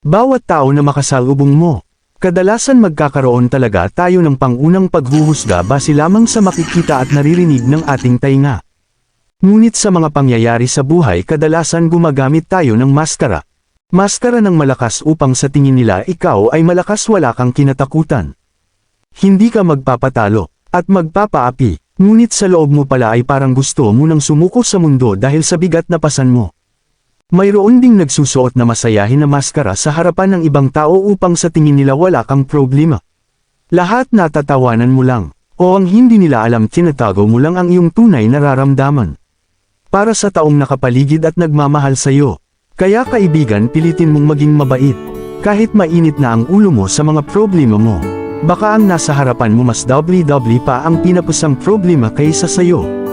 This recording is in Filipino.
Bawat tao na makasalubong mo, kadalasan magkakaroon talaga tayo ng pangunang paghuhusga base lamang sa makikita at naririnig ng ating tainga. Ngunit sa mga pangyayari sa buhay kadalasan gumagamit tayo ng maskara. Maskara ng malakas upang sa tingin nila ikaw ay malakas, wala kang kinatakutan. Hindi ka magpapatalo at magpapaapi, ngunit sa loob mo pala ay parang gusto mo nang sumuko sa mundo dahil sa bigat na pasan mo. Mayroon ding nagsusuot na masayahin na maskara sa harapan ng ibang tao upang sa tingin nila wala kang problema. Lahat natatawanan mo lang, o ang hindi nila alam tinatago mo lang ang iyong tunay nararamdaman. Para sa taong nakapaligid at nagmamahal sa iyo. Kaya kaibigan, pilitin mong maging mabait. Kahit mainit na ang ulo mo sa mga problema mo. Baka ang nasa harapan mo mas doubly pa ang pinapusang problema kaysa sa iyo.